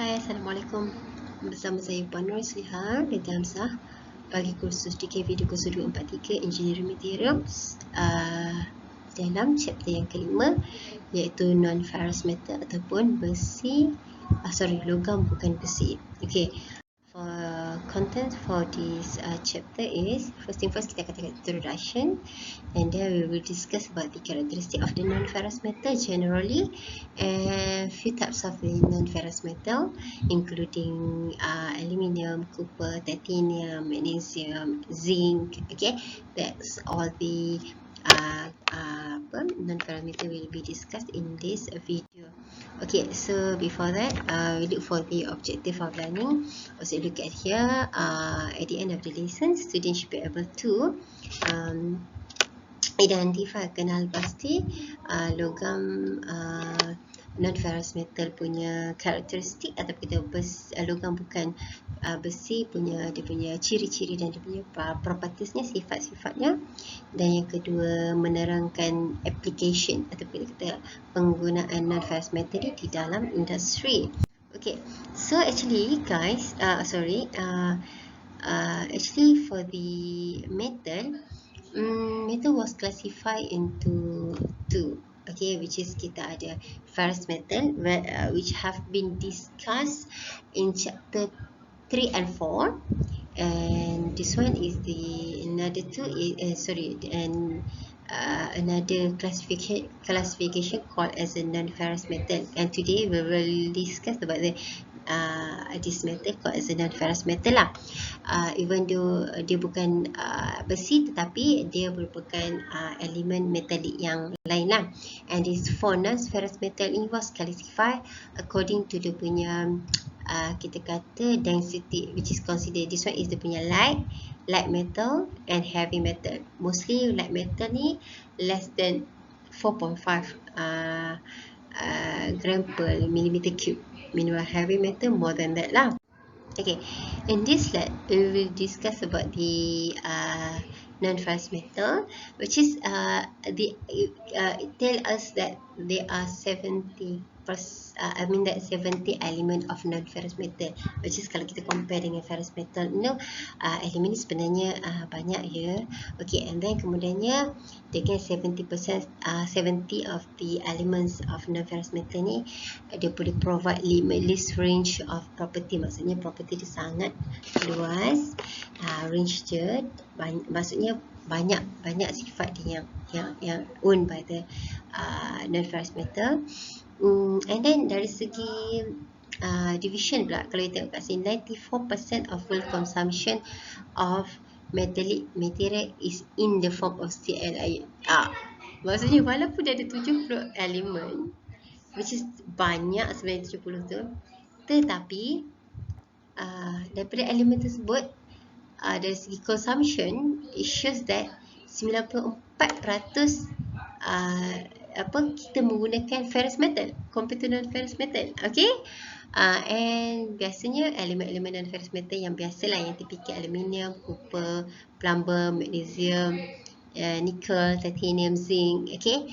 Hai, Assalamualaikum. Bersama saya Puan Nur Sliha binti Hamzah bagi kursus DKV 2243 Engineering Materials dalam chapter yang kelima, iaitu non-ferrous metal ataupun besi, logam bukan besi. Okay, for content for this chapter is, first thing first, kita akan tengok introduction, and then we will discuss about the characteristic of the non-ferrous metal generally, and few types of the non-ferrous metal including aluminium, copper, titanium, magnesium, zinc. Okay, that's all the non-ferrous metal will be discussed in this video. Okay, so before that, we look for the objective of learning. Also look at here, at the end of the lesson, students should be able to identify, kenal pasti logam non-ferrous metal punya karakteristik, atau kita logam bukan besi punya, dia punya ciri-ciri dan dia punya propertiesnya, sifat-sifatnya. Dan yang kedua, menerangkan application atau kita penggunaan non-ferrous metal ni di dalam industri. Okay, so actually guys, actually for the metal, metal was classified into two. Okay, which is kita ada ferrous metal, which have been discussed in chapter 3 and 4, and this one is the another two another classification called as a non-ferrous metal, and today we will discuss about the this metal called as a non-ferrous metal lah. Even though dia bukan besi, tetapi dia merupakan elemen metalik yang lain lah. And this four non-ferrous metal ini was classified according to dia punya kita kata density, which is considered, this one is dia punya light metal and heavy metal. Mostly light metal ni less than 4.5 gram per millimeter cube. Meanwhile heavy metal more than that lah. Okay, in this slide we will discuss about the non-ferrous metal, which is it tell us that there are 70 element of non-ferrous metal, which is kalau kita compare dengan ferrous metal, elemen ni sebenarnya banyak ya. Okay, and then kemudiannya dengan 70% of the elements of non-ferrous metal ni, dia boleh provide limitless range of property. Maksudnya property dia sangat luas, range dia maksudnya banyak sifat dia yang owned by the non-ferrous metal. And then dari segi division pula, kalau kita tengok kat sini, 94% of world consumption of metallic material is in the form of ClI. Maksudnya walaupun dia ada 70 elemen, which is banyak sebenarnya 70 tu, tetapi daripada elemen tersebut, dari segi consumption, it shows that 94% kita menggunakan ferrous metal compared to non-ferrous metal. Okay, and biasanya elemen-elemen non-ferrous metal yang biasalah, yang tipikal aluminium, copper, plumber, magnesium, nickel, titanium, zinc. Okay,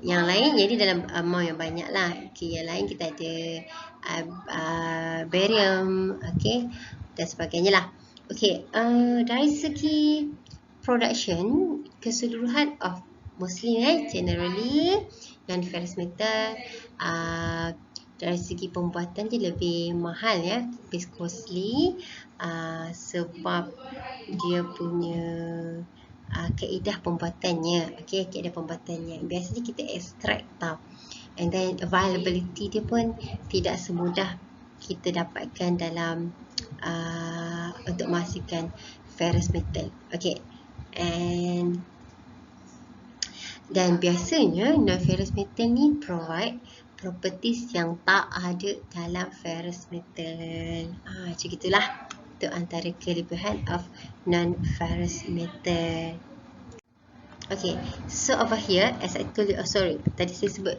yang lain jadi dalam amount yang banyak lah. Okay, yang lain kita ada barium, okay, dan sebagainya lah. Okay, dari segi production keseluruhan of mostly generally non-ferrous metal, dari segi pembuatan dia lebih mahal ya, lebih costly, sebab dia punya kaedah pembuatannya. Okay, kaedah pembuatannya biasanya kita extract tau, and then availability dia pun tidak semudah kita dapatkan dalam untuk menghasilkan ferrous metal. Okay, dan biasanya non-ferrous metal ni provide properties yang tak ada dalam ferrous metal. Macam itulah, itu antara kelebihan of non-ferrous metal. Okay, so over here, as I told you, tadi saya sebut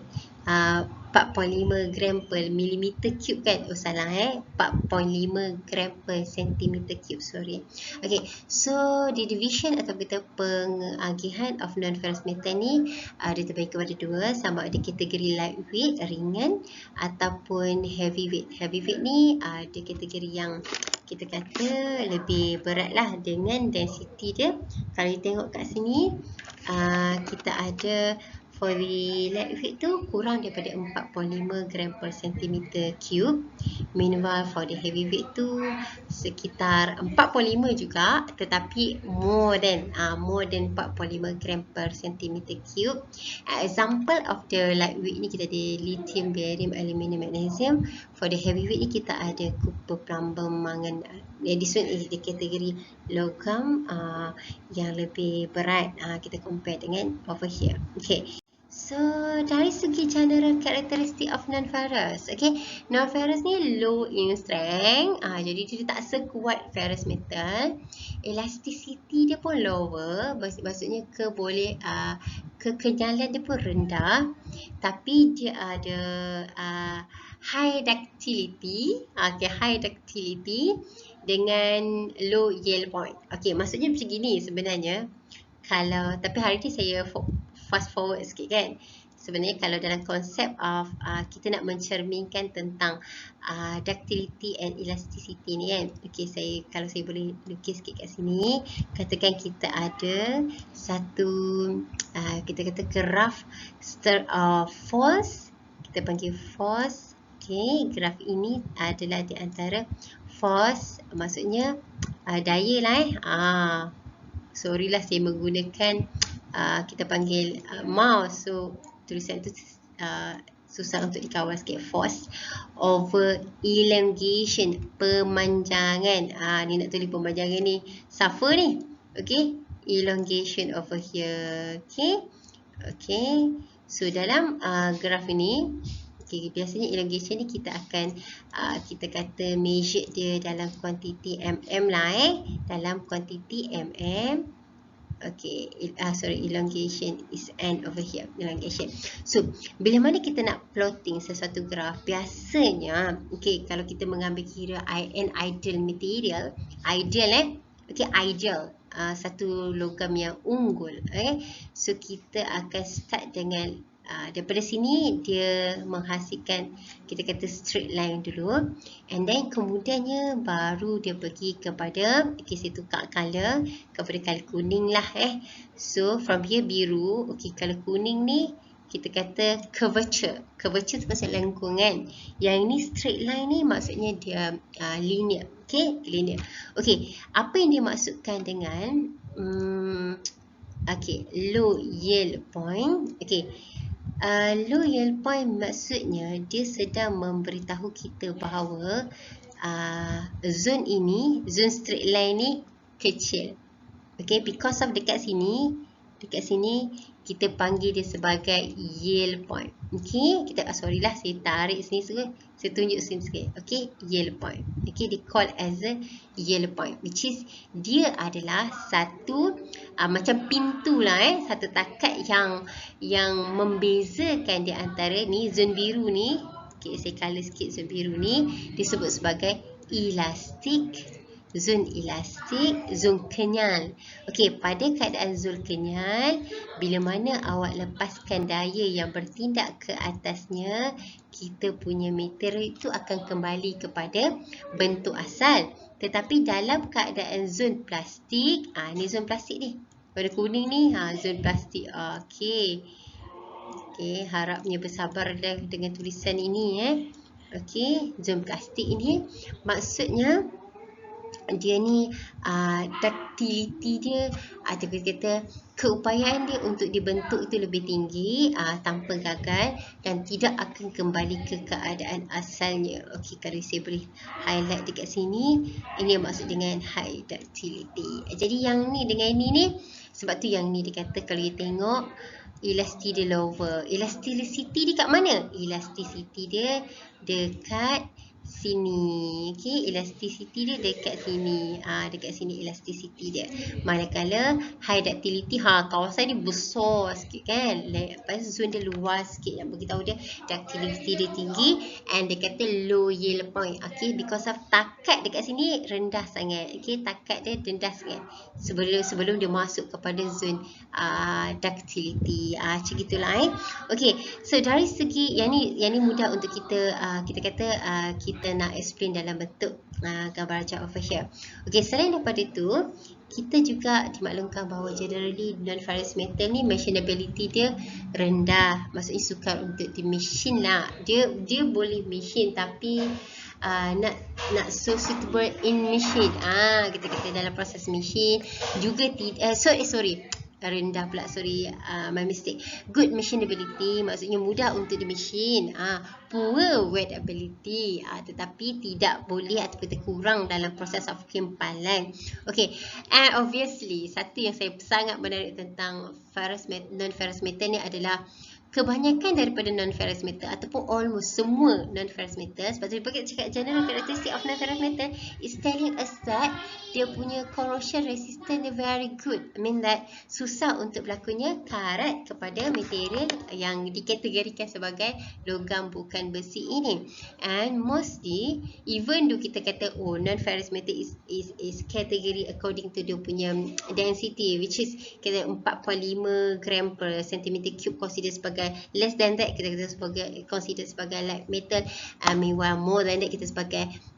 4.5 gram per millimeter cube kan? Oh salah 4.5 gram per centimeter cube, sorry. Okay, so the division atau kita pengagihan of non-ferrous metal ni dia terbagi kepada dua, sama ada kategori lightweight, ringan, ataupun heavyweight. Heavyweight ni dia kategori yang kita kata lebih berat lah dengan density dia. Kalau kita tengok kat sini, kita ada for the lightweight tu kurang daripada 4.5 gram per centimeter cube. Meanwhile for the heavyweight tu sekitar 4.5 juga, tetapi more than 4.5 gram per centimeter cube. Example of the lightweight ni kita ada lithium, barium, aluminium, magnesium. For the heavyweight ni kita ada copper, plumber, mangan. This one is the kategori logam yang lebih berat. Kita compare dengan over here. Okay. So, dari segi general characteristic of non-ferrous. Okay, non-ferrous ni low in strength. Jadi dia tak sekuat ferrous metal. Elasticity dia pun lower. Maksudnya kekenyalan dia pun rendah. Tapi dia ada high ductility. Okay, high ductility dengan low yield point. Okay, maksudnya macam gini sebenarnya. Tapi hari ni saya fast forward sikit kan. Sebenarnya kalau dalam konsep of kita nak mencerminkan tentang ductility and elasticity ni kan. Okay, kalau saya boleh lukis sikit kat sini. Katakan kita ada satu kita kata graf force. Kita panggil force. Okay, graf ini adalah di antara force, maksudnya daya lah sorry lah saya menggunakan kita panggil mouse, so tulisan tu susah untuk dikawal sikit. Force over elongation, pemanjangan. Ni nak tulis pemanjangan ni suffer ni. Okay, elongation over here. Okay, so dalam graf ini, okay, biasanya elongation ni kita akan kita kata measure dia dalam kuantiti mm lah dalam kuantiti mm. Okay, elongation is n over here, elongation. So, bila mana kita nak plotting sesuatu graf, biasanya, okay, kalau kita mengambil kira an ideal material, ideal okay, ideal, satu logam yang unggul, so kita akan start dengan daripada sini dia menghasilkan kita kata straight line dulu, and then kemudiannya baru dia pergi kepada, okay, saya tukar color kepada color kuning lah so from here biru, okay, color kuning ni kita kata curvature tu maksud lengkung kan, yang ini straight line ni maksudnya dia linear. Okay, linear. Okay, apa yang dia maksudkan dengan okay, low yield point. Okay, low yield point maksudnya dia sedang memberitahu kita bahawa zone ini, zone straight line ni kecil. Okay, because of dekat sini kita panggil dia sebagai yield point. Okay, kita sorry lah saya tarik sini sikit, saya tunjuk sini sikit. Okay, yield point. Okay, they call as a yield point, which is dia adalah satu macam pintu lah satu takat yang membezakan di antara ni zon biru ni. Okay, saya color sikit zon biru ni disebut sebagai elastic, zon elastik, zon kenyal. Okey, pada keadaan zon kenyal, bila mana awak lepaskan daya yang bertindak ke atasnya, kita punya material itu akan kembali kepada bentuk asal. Tetapi dalam keadaan zon plastik, ni zon plastik ni. Pada kuning ni, zon plastik. Okey. Okey, harapnya bersabar dengan tulisan ini Okey, zon plastik ini maksudnya dia ni ductility dia atau kita kata keupayaan dia untuk dibentuk itu lebih tinggi tanpa gagal dan tidak akan kembali ke keadaan asalnya. Okey, kalau saya boleh highlight dekat sini, ini yang maksud dengan high ductility. Jadi yang ni dengan ini ni, sebab tu yang ni dikata kalau kita tengok elasticity dia lower. Elasticity dia kat mana? Elasticity dia dekat sini. Okay, elasticity dia dekat sini. Dekat sini elasticity dia. Manakala high ductility, kawasan ni besar sikit kan. Lepas zone dia luas sikit, yang beritahu dia ductility dia tinggi, and dia kata low yield point. Okay, because of takat dekat sini rendah sangat. Okay, takat dia rendah sangat sebelum dia masuk kepada zone ductility. Macam gitulah Okay, so dari segi yang ni mudah untuk kita kata kita nak explain dalam bentuk gambar chart over here. Okay, selain daripada itu, kita juga dimaklumkan bahawa generally non-ferrous metal ni machinability dia rendah. Maksudnya sukar untuk di machine lah. Dia boleh machine, tapi nak so suitable in machine. Kita kata dalam proses machine juga rendah pula, my mistake. Good machinability maksudnya mudah untuk di machine. Poor wettability, tetapi tidak boleh ataupun terkurang dalam proses of kempalan. Okay, and obviously satu yang saya sangat menarik tentang non-ferrous metal ni adalah kebanyakan daripada non-ferrous metal ataupun almost semua non-ferrous metal, sebab tu dia cakap general characteristic of non-ferrous metal is telling us that dia punya corrosion resistance dia very good. I mean that susah untuk berlakunya karat kepada material yang dikategorikan sebagai logam bukan besi ini. And mostly, even though kita kata non-ferrous metal is category according to dia punya density, which is kita 4.5 gram per centimeter cube, consider sebagai less than that, kita consider sebagai light metal. Meanwhile more than that, kita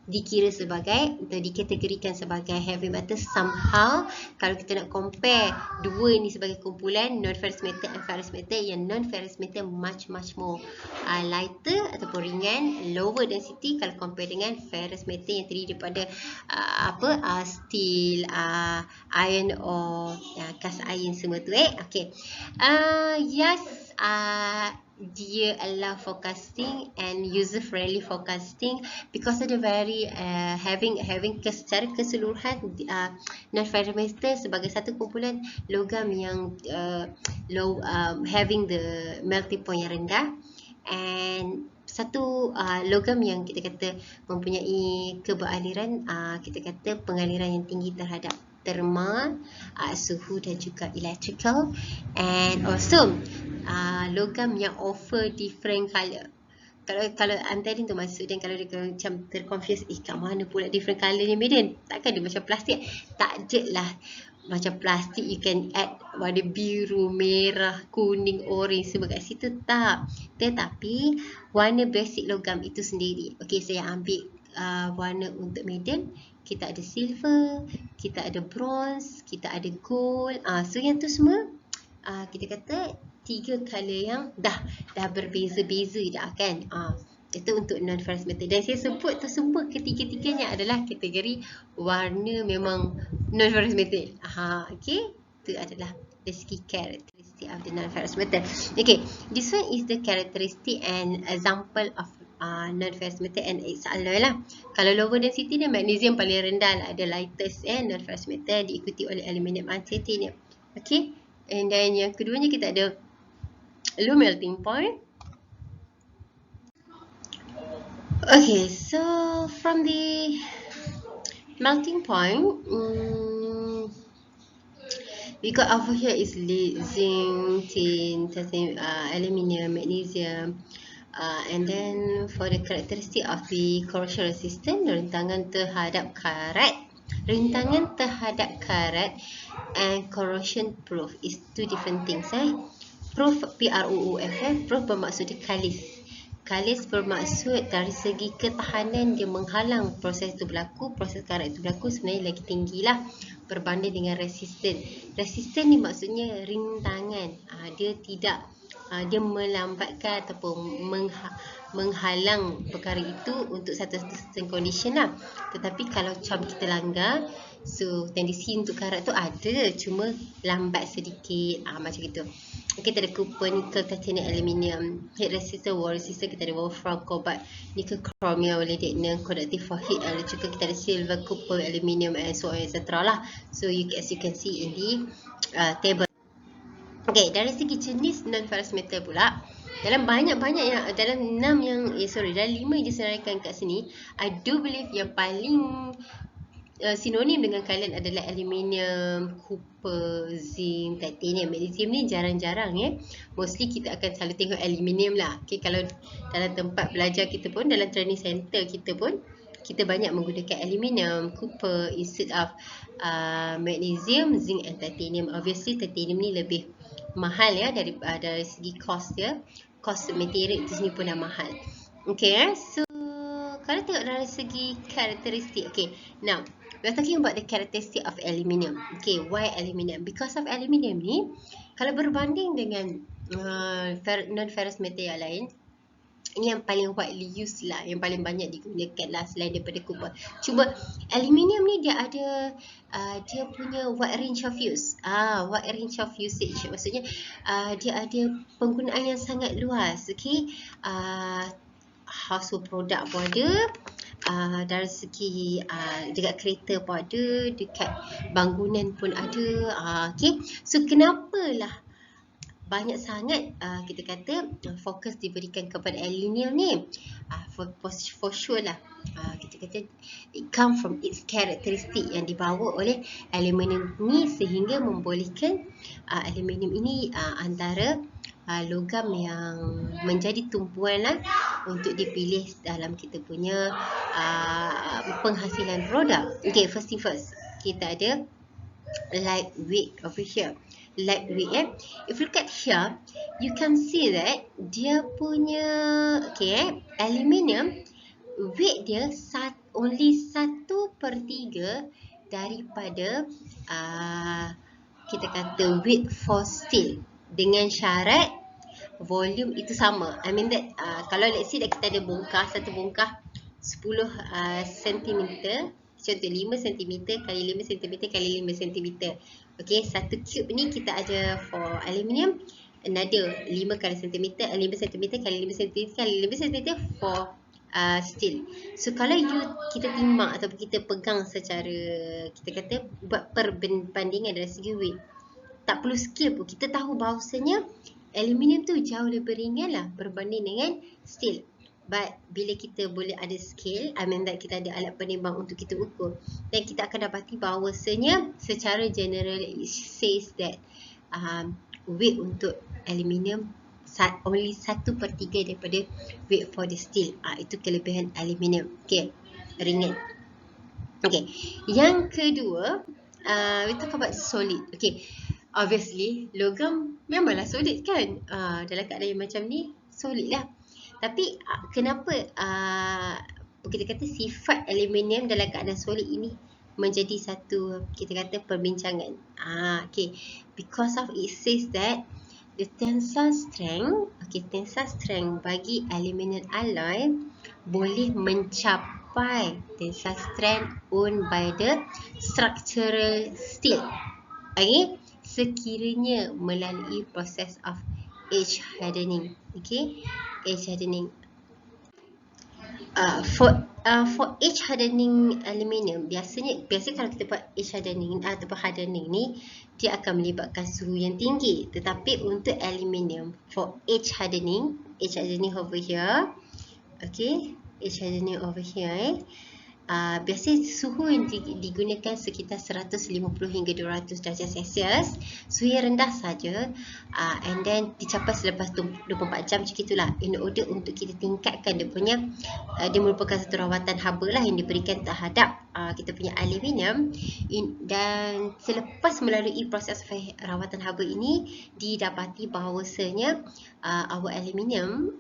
dikira sebagai atau dikategorikan sebagai heavy metal. Somehow kalau kita nak compare dua ni sebagai kumpulan non-ferrous metal and ferrous metal, yang non-ferrous metal much more lighter ataupun ringan, lower density kalau compare dengan ferrous metal yang terdiri daripada steel, iron ore, cast iron semua tu Okay. Yes, dia allow forecasting and user friendly forecasting because of the very having secara keseluruhan non-ferrous metal sebagai satu kumpulan logam yang having the melting point yang rendah, and satu logam yang kita kata mempunyai keberaliran, kita kata pengaliran yang tinggi terhadap thermal, suhu dan juga electrical, and also logam yang offer different color. Kalau antara tu masuk, dan kalau dia macam terconfuse, kat mana pula different color ni Medan? Takkan dia macam plastik? Tak je lah. Macam plastik you can add warna biru, merah, kuning, orange semua kat situ, tak. Tetapi warna basic logam itu sendiri. Okay, saya ambil warna untuk Medan. Kita ada silver, kita ada bronze, kita ada gold. So yang tu semua kita kata 3 color yang dah berbeza-beza dah kan. Itu untuk non-ferrous metal, dan saya sebut tu semua ketiga-tiganya adalah kategori warna memang non-ferrous metal. Okay, itu adalah the key characteristic of the non-ferrous metal. Okay, this one is the characteristic and example of non-ferrous metal and its alloy lah. Kalau lower density dia magnesium paling rendah lah, ada lightest non-ferrous metal, diikuti oleh aluminium and titanium. Okay, and then yang keduanya kita ada low melting point. Okay, so from the melting point, we got over here is lead, zinc, tin, titanium, aluminium, magnesium, and then for the characteristic of the corrosion resistant, rentangan terhadap karat, and corrosion proof is two different things. Proof, P-R-O-O-F, proof bermaksud dia kalis. Kalis bermaksud dari segi ketahanan dia menghalang proses itu berlaku, proses karat itu berlaku sebenarnya lagi tinggi lah berbanding dengan resisten. Resisten ni maksudnya rintangan. Dia tidak, dia melambatkan ataupun menghalang perkara itu untuk satu condition lah. Tetapi kalau macam kita langgar, so tendensi untuk karat tu ada, cuma lambat sedikit, macam gitu. Kita ada copper, nickel, titanium, aluminium, heat resistor, wall resistor, kita ada wolfram, cobalt, nickel, chromium, molybdenum, conductive for heat, electrical, kita ada silver, copper, aluminium, and so on, etc. lah. So as you can see in the table. Okay, dari segi jenis non-ferrous metal pula, dalam banyak-banyak yang dalam 6 yang dalam 5 yang disenaraikan kat sini, I do believe yang paling sinonim dengan kalian adalah aluminium, copper, zinc, titanium. Magnesium ni jarang-jarang mostly kita akan selalu tengok aluminium lah. Okay, kalau dalam tempat belajar kita pun, dalam training center kita pun, kita banyak menggunakan aluminium, copper instead of magnesium, zinc and titanium. Obviously titanium ni lebih mahal dari segi cost dia. Cost material di sini pun dah mahal. Okay, so kalau tengok dari segi karakteristik, okay, now we're talking about the characteristic of aluminium. Okay, why aluminium? Because of aluminium ni, kalau berbanding dengan non-ferrous metal yang lain, ini yang paling widely used lah, yang paling banyak digunakan lah selain daripada copper. Cuma aluminium ni dia ada dia punya wide range of use. Wide range of usage. Maksudnya dia ada penggunaan yang sangat luas. Okay, household product pun ada, dari segi dekat kereta pun ada, dekat bangunan pun ada. Okay, so kenapalah banyak sangat kita kata fokus diberikan kepada aluminium ni? For sure lah, kita kata it come from its characteristic yang dibawa oleh aluminium ni, sehingga membolehkan aluminium ini antara logam yang menjadi tumpuan lah untuk dipilih dalam kita punya penghasilan produk. Okay, first thing first, kita ada lightweight over here. Lightweight if you look at here, you can see that dia punya aluminium weight dia only 1/3 daripada kita kata weight for steel, dengan syarat volume itu sama. I mean that kalau let's say kita ada bongkar, satu bongkar 10 cm, contoh 5 cm kali 5 cm kali 5 cm. Okay, satu cube ni kita ada for aluminium, another 5 kali cm, 5 cm kali 5 cm kali 5 cm for steel. So kalau kita timbang ataupun kita pegang secara, kita kata buat perbandingan dari segi weight, tak perlu scale pun, kita tahu bahawasanya aluminium tu jauh lebih ringan lah berbanding dengan steel. But bila kita boleh ada scale, I mean that kita ada alat penimbang untuk kita ukur, dan kita akan dapati bahawasanya secara general it says that weight untuk aluminium only 1/3 daripada weight for the steel. Itu kelebihan aluminium. Okay, ringan. Okay, yang kedua, we talk about solid. Okay, obviously logam memanglah solid kan, dalam keadaan yang macam ni solid lah. Tapi kenapa kita kata sifat aluminium dalam keadaan solid ini menjadi satu, kita kata, perbincangan? Okay, because of it says that the tensile strength, tensile strength bagi aluminium alloy boleh mencapai tensile strength owned by the structural steel. Okay, sekiranya melalui proses of edge hardening. Okay, edge hardening. For edge hardening aluminium, biasa kalau kita buat edge hardening ataupun hardening ni, dia akan melibatkan suhu yang tinggi. Tetapi untuk aluminium, for edge hardening over here, okay, edge hardening over here, biasanya suhu yang digunakan sekitar 150 hingga 200 darjah Celsius, suhu yang rendah saja, and then dicapai selepas 24 jam macam itulah, in order untuk kita tingkatkan dia punya, dia merupakan satu rawatan haba lah yang diberikan terhadap kita punya aluminium, dan selepas melalui proses rawatan haba ini, didapati bahawasanya our aluminium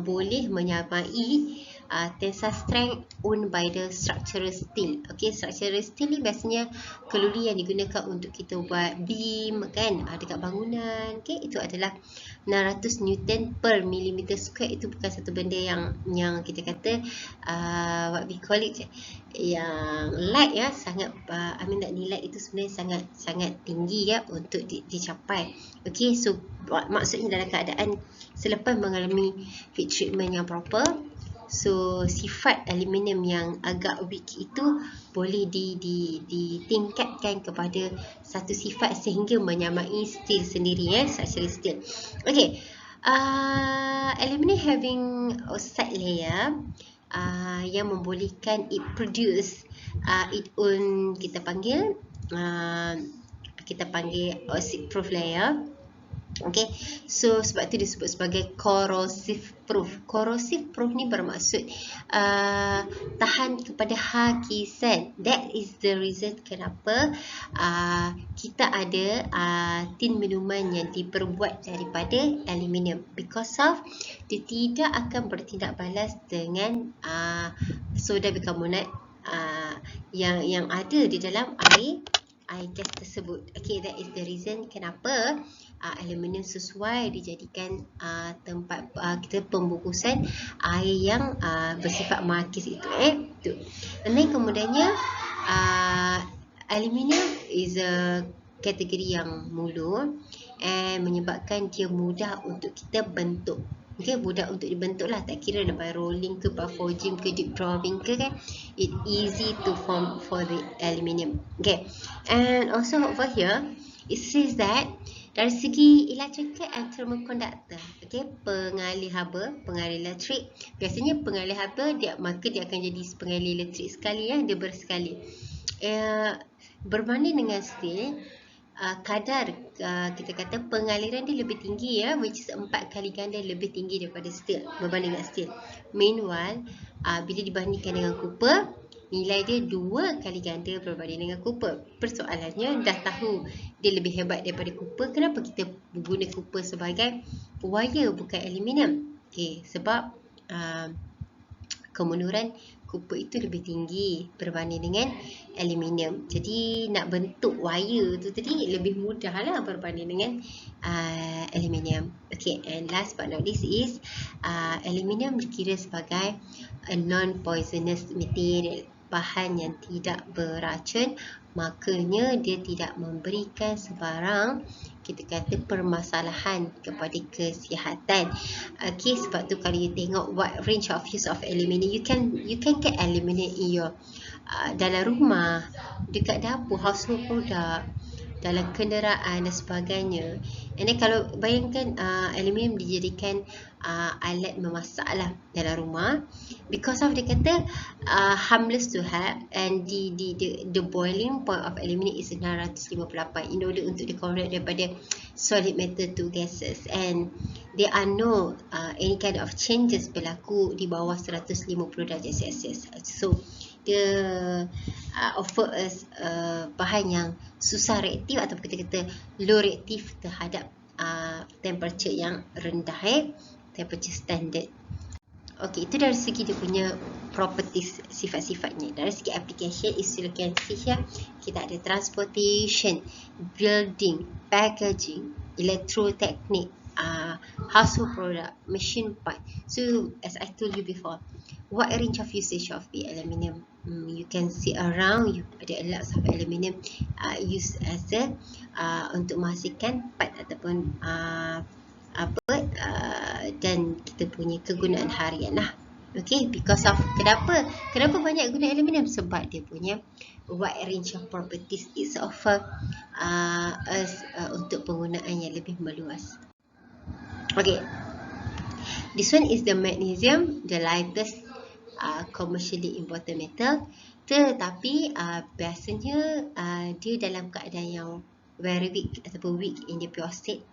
boleh menyamai tensile strength owned by the structural steel. Okay, structural steel ni biasanya keluli yang digunakan untuk kita buat beam kan, dekat bangunan. Okay, itu adalah 600 Newton per millimeter square. Itu bukan satu benda yang kita kata what we call it, yang light ya, sangat I mean that nilai itu sebenarnya sangat tinggi ya untuk dicapai. Okay, so maksudnya dalam keadaan selepas mengalami heat treatment yang proper, so sifat aluminium yang agak weak itu boleh ditingkatkan kepada satu sifat sehingga menyamai steel sendiri, structural steel. Okay, Aluminium having oxide layer yang membolehkan it produce its own, kita panggil oxide proof layer. Okay, so sebab tu disebut sebagai corrosive proof. Corrosive proof ni bermaksud tahan kepada hakisan. That is the reason kenapa kita ada tin minuman yang diperbuat daripada aluminium, because of dia tidak akan bertindak balas dengan soda bikarbonat yang ada di dalam air gas tersebut. Okay, that is the reason kenapa aluminium sesuai dijadikan tempat kita pembungkusan air yang bersifat makis itu. Dan kemudiannya aluminium is a kategori yang mulu menyebabkan dia mudah untuk kita bentuk. Okay, mudah untuk dibentuk lah, tak kira lepas rolling ke, lepas forging ke, deep drawing ke kan, it easy to form for the aluminium. Okay, and also over here it says that dari segi electrical and thermal conductor, okay, pengalih haba, pengalih elektrik, biasanya pengalih haba maka dia akan jadi pengalih elektrik sekali ya, dia bersekali. Berbanding dengan steel, kadar kita kata pengaliran dia lebih tinggi ya, which is 4 kali ganda lebih tinggi daripada steel, berbanding dengan steel. Meanwhile, bila dibandingkan dengan copper, nilai dia 2 kali ganda berbanding dengan copper. Persoalannya dah tahu dia lebih hebat daripada copper, kenapa kita guna copper sebagai wire bukan aluminium? Okay, sebab kemunduran copper itu lebih tinggi berbanding dengan aluminium. Jadi nak bentuk wire tu tadi lebih mudah lah berbanding dengan aluminium. Okay, and last but not least is aluminium dikira sebagai a non-poisonous material, bahan yang tidak beracun, makanya dia tidak memberikan sebarang kita kata permasalahan kepada kesihatan. Okay, sebab tu kalau you tengok what range of use of aluminium, you can get aluminium in your dalam rumah, dekat dapur, household product, dalam kenderaan dan sebagainya. And then kalau bayangkan aluminium dijadikan alat memasak lah dalam rumah, because of dia kata harmless to have, and the boiling point of aluminium is 958 in order untuk di-convert daripada solid metal to gases, and there are no any kind of changes berlaku di bawah 150 darjah Celsius. So dia offer us bahan yang susah reaktif atau kita kata low reaktif terhadap temperature yang rendah, temperature standard. Okay, itu dari segi dia punya properties, sifat-sifatnya. Dari segi application, you can see here kita ada transportation, building, packaging, electrotechnic, household product, machine part. So as I told you before, what range of usage of the aluminium? You can see around, you ada lots of aluminium used as a untuk menghasilkan part ataupun dan kita punya kegunaan harian lah. Okay, because of kenapa banyak guna aluminium? Sebab dia punya wide range of properties is offer us untuk penggunaan yang lebih meluas. Okay, this one is the magnesium, the lightest commercially imported metal, tetapi biasanya dia dalam keadaan yang very weak ataupun weak in the pure state.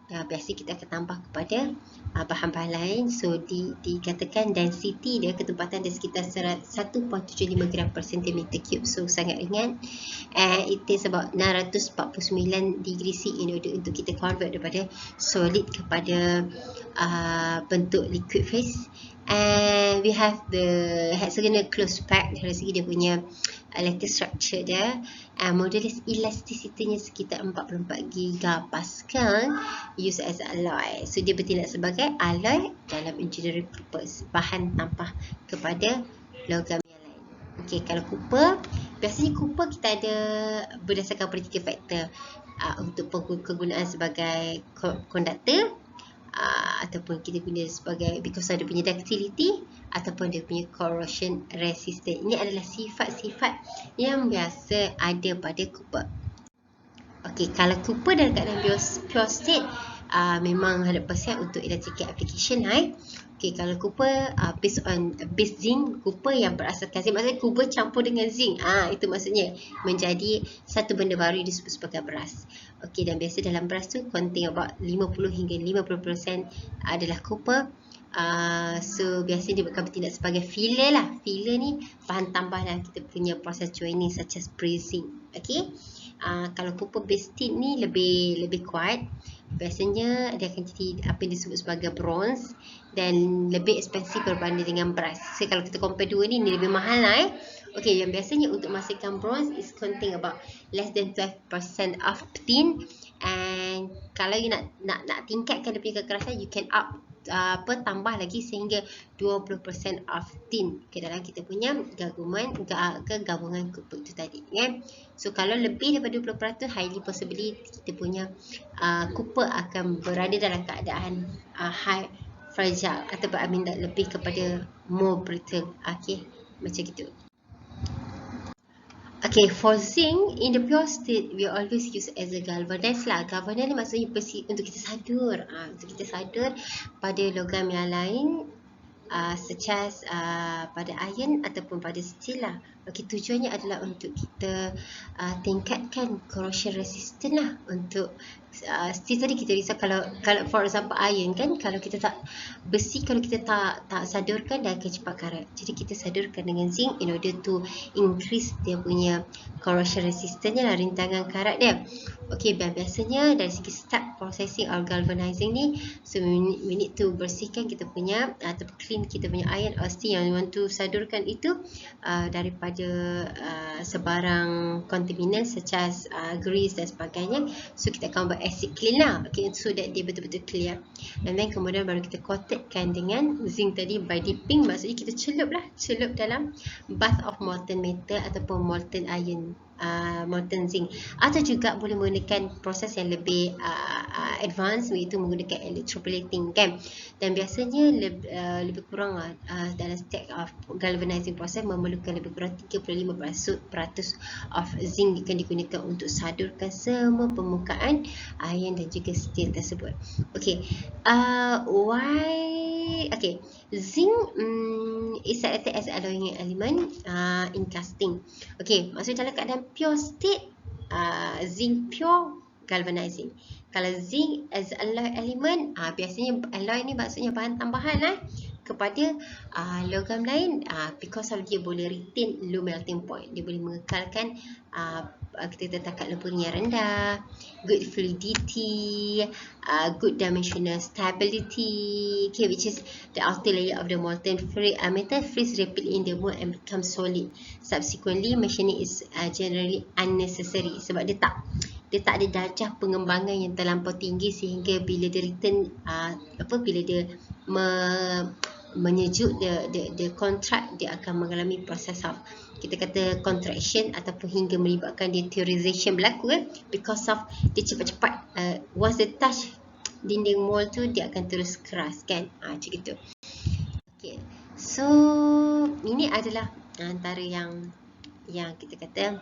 Biasa kita akan tambah kepada bahan-bahan lain. So dikatakan density dia, ketempatan dia sekitar 1.75 gram per centimeter cube. So sangat ringan, and it takes about 949 degree C in order untuk kita convert daripada solid kepada bentuk liquid phase. And we have the hexagonal closed pack dari segi dia punya lattice structure dia, modulus elasticity-nya sekitar 44 gigapascal, used as alloy. So dia bertindak sebagai alloy dalam engineering purpose, bahan tambah kepada logam yang lain. Okay, kalau copper, biasanya copper kita ada berdasarkan particle factor untuk kegunaan sebagai conductor, ataupun kita guna sebagai because dia punya ductility ataupun dia punya corrosion resistant. Ini adalah sifat-sifat yang biasa ada pada copper. Okey, kalau copper dalam keadaan pure state, memang 100% untuk electrical application Okay, kalau copper based on base zinc, copper yang berasaskan zinc, maksudnya copper campur dengan zinc. Itu maksudnya menjadi satu benda baru disebut sebagai beras. Okay, dan biasa dalam beras tu contain about 50 hingga 50% adalah copper. So biasanya dia akan bertindak sebagai filler lah. Filler ni bahan tambah dalam kita punya proses joining such as brazing. Okay, kalau copper based tin ni lebih kuat. Biasanya dia akan jadi apa yang disebut sebagai bronze dan lebih expensive berbanding dengan beras. So kalau kita compare dua ni lebih mahal lah Okay, yang biasanya untuk menghasilkan bronze is contain about less than 12% of tin, and kalau you nak tingkatkan dia punya kekerasan, you can tambah lagi sehingga 20% of tin ke dalam kita punya gabungan copper itu tadi kan. So kalau lebih daripada 20%, highly possibly kita punya copper akan berada dalam keadaan high fragile ataupun lebih kepada more brittle. Okay, macam gitu. Okay, for zinc in the pure state we always use as a galvanize lah. Galvanize ni maksudnya besi untuk kita sadur. Untuk kita sadur pada logam yang lain, such as pada iron ataupun pada steel lah. Okay, tujuannya adalah untuk kita tingkatkan corrosion resistant lah. Untuk steel tadi kita risau kalau for example iron kan, kalau kita tak besi, kalau kita tak sadurkan dia akan cepat karat. Jadi kita sadurkan dengan zinc in order to increase dia punya corrosion resistance lah, rintangan karat dia. Okay, biasanya dari segi step processing or galvanizing ni, so we need to bersihkan kita punya atau clean kita punya iron or steel yang we want to sadurkan itu daripada sebarang contaminants such as grease dan sebagainya. So kita akan buat acid clean lah, okay, so that dia betul-betul clear. And then kemudian baru kita coatedkan dengan zinc tadi by dipping, maksudnya kita celup dalam bath of molten metal ataupun molten iron, molten zinc, atau juga boleh menggunakan proses yang lebih advance, iaitu menggunakan electroplating kan. Dan biasanya lebih kurang dalam step of galvanizing process memerlukan lebih kurang 35% of zinc akan digunakan untuk sadurkan semua permukaan iron dan juga steel tersebut. Okay, okay, zinc is acted as alloying element in casting. Okay, maksudnya dalam keadaan pure state, zinc pure galvanizing. Kalau zinc as alloy element, biasanya alloy ni maksudnya bahan tambahan kepada logam lain, because of dia boleh retain low melting point, dia boleh mengekalkan kita tertakat lempengan yang rendah, good fluidity, good dimensional stability, okay, which is the outer layer of the molten metal freeze rapidly in the mold and become solid. Subsequently, machining is generally unnecessary sebab dia tak ada darjah pengembangan yang terlampau tinggi sehingga bila dia return bila dia menyejuk the contract, dia akan mengalami proses of kita kata contraction ataupun hingga melibatkan deterioration berlaku because of dia cepat-cepat once dia touch dinding mold tu dia akan terus keras kan, macam itu. Okay, so ini adalah antara yang kita kata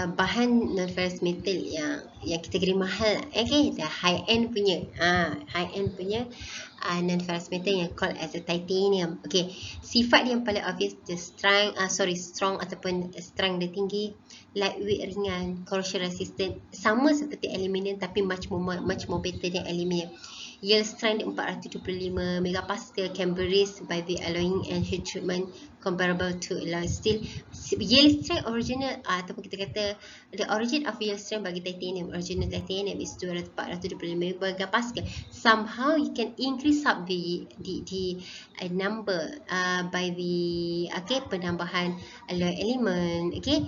bahan non-ferrous metal yang kategori mahal, okay, the high end punya non-ferrous metal yang called as a titanium. Okay, sifat dia yang paling obvious, the strong ataupun strength dia tinggi, lightweight, ringan, corrosion resistant, sama seperti aluminium tapi much more better than aluminium. Yield strength 425 megapascal can be raised by the alloying and heat treatment comparable to alloy steel. Yield strength original ataupun kita kata the origin of yield strength bagi titanium, original titanium is 425 megapascal. Somehow you can increase up the number by the penambahan alloy element, okay,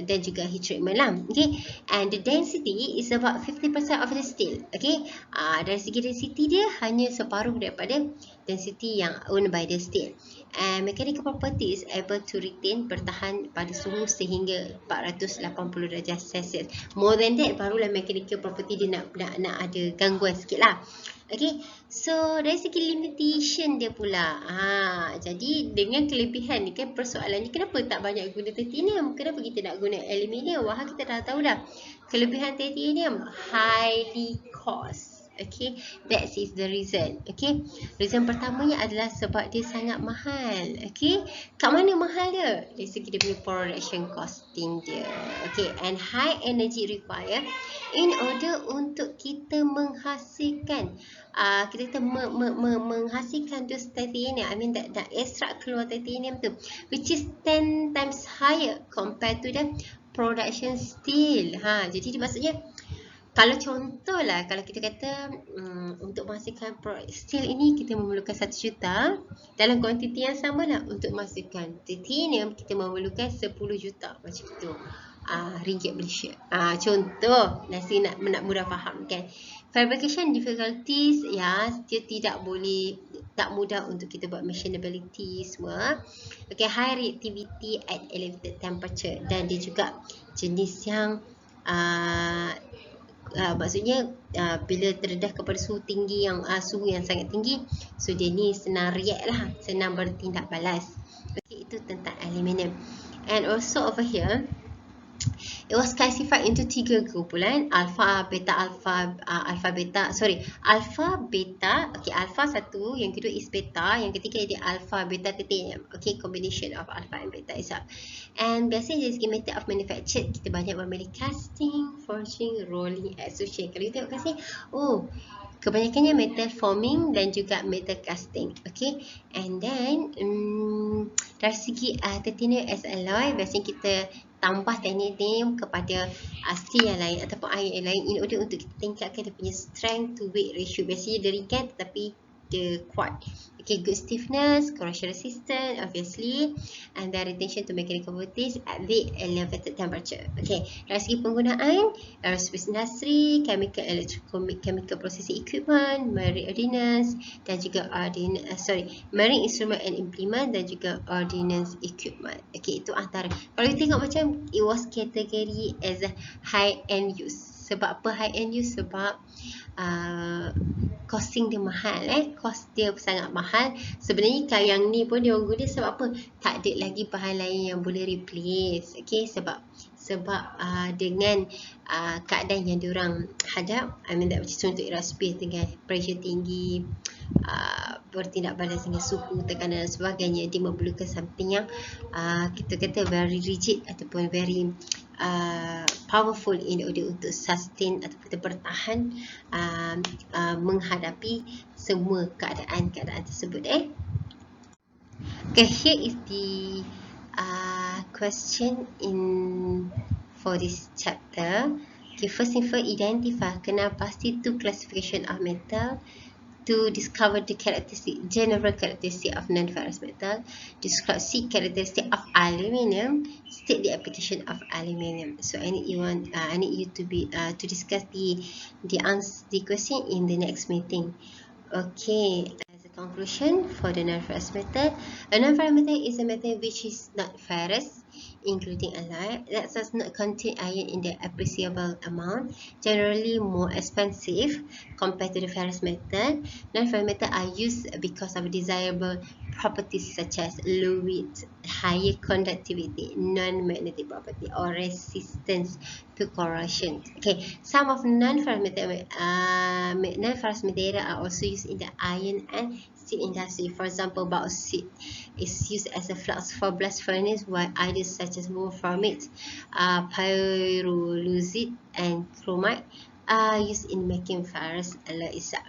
dan juga heat treatment lah, okay, and the density is about 50% of the steel, okay. Dari segi density dia hanya separuh daripada density yang owned by the steel. And mechanical property is able to retain, bertahan pada suhu sehingga 480 darjah Celsius. More than that barulah mechanical property dia nak ada gangguan sikit lah. Okay, so dari segi limitation dia pula, jadi dengan kelebihan ni kan persoalannya, kenapa tak banyak guna titanium, kenapa kita nak guna aluminium? Wah, kita dah tahu dah. kelebihan titanium highly cost. Okay, that is the reason. Okay, reason pertamanya adalah sebab dia sangat mahal. Okay, kat mana mahal dia? Dari segi dia punya production costing dia. Okay, and high energy require in order untuk kita menghasilkan menghasilkan tu titanium. I mean that extract keluar titanium tu, which is 10 times higher compared to the production steel. Jadi maksudnya, kalau contohlah, kalau kita kata untuk menghasilkan steel ini kita memerlukan 1 juta, dalam kuantiti yang sama lah untuk menghasilkan titanium kita memerlukan 10 juta macam itu ringgit Malaysia. Contoh, nasi nak mudah faham kan. Fabrication difficulties, ya, dia tak mudah untuk kita buat machinability semua. Okay, high reactivity at elevated temperature, dan dia juga jenis yang maksudnya bila terdedah kepada suhu tinggi suhu yang sangat tinggi, so dia ni senang react lah, senang bertindak balas. Okay, itu tentang aluminium. And also over here, it was classified into 3 kumpulan, alpha, beta. Okay, alpha 1, yang kedua is beta, yang ketiga dia alpha beta titanium. Okay, combination of alpha and beta itself. And biasanya dari segi method of manufacture, kita banyak memilih casting, forging, rolling, extrusion. Kalau kita tengok casting, kebanyakannya metal forming dan juga metal casting. Okay, and then dari segi titanium as alloy, biasanya kita tambah titanium kepada steel yang lain ataupun iron yang lain in order untuk kita tingkatkan dia punya strength to weight ratio. Biasanya dia ringan tetapi dia kuat. Okay, good stiffness, corrosion resistant obviously, and then retention to mechanical properties at the elevated temperature. Okay, dari segi penggunaan, aerospace industry, chemical electrochemical processing equipment, marine ordnance dan juga marine instrument and implement dan juga ordnance equipment. Okay, itu antara. Kalau kita tengok macam it was category as a high end use. Sebab apa high end use? Sebab costing dia mahal, cost dia sangat mahal. Sebenarnya kalau yang ni pun dia guna sebab apa? Tak ada lagi bahan lain yang boleh replace. Okay, sebab dengan keadaan yang diorang hadap, I mean that macam contoh aerospace dengan pressure tinggi, bertindak balas dengan suhu, tekanan dan sebagainya, dia memerlukan something yang kita kata very rigid ataupun very powerful in order untuk sustain ataupun kita bertahan menghadapi semua keadaan tersebut. Okay, here is the question for this chapter. Okay, first thing first, identify, kenal pasti two classification of metal. To discover the general characteristic of non-ferrous metal, describe C characteristic of aluminium, state the application of aluminium. So I need you to discuss the question in the next meeting. Okay, as a conclusion for the non-ferrous metal, a non-ferrous metal is a metal which is not ferrous, including alloy, that does not contain iron in the appreciable amount, generally more expensive compared to the ferrous metal. Non-ferrous metal are used because of desirable properties such as low weight, higher conductivity, non-magnetic property, or resistance to corrosion. Okay, some of non-ferrous material are also used in the iron and steel industry. For example, bauxite is used as a flux for blast furnace, while others such as wolframite, pyrolusite, and chromite are used in making ferrous alloy itself.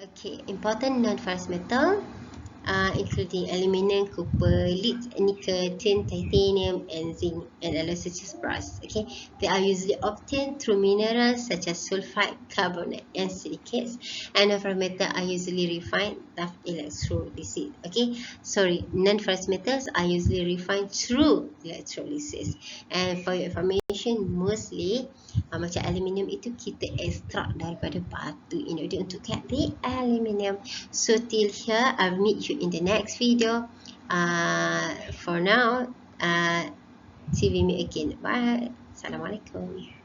Okay, important non-ferrous metal including aluminium, copper, lead, nickel, tin, titanium, and zinc, and alloys such as brass. Okay, they are usually obtained through minerals such as sulfide, carbonate, and silicates. And non-ferrous metals are usually refined through electrolysis. Okay, non-ferrous metals are usually refined through electrolysis. And for your information, mostly macam aluminium itu kita extract daripada batu in order untuk get the aluminium. So till here, I'll meet you in the next video. For now, till we meet again. Bye. Assalamualaikum.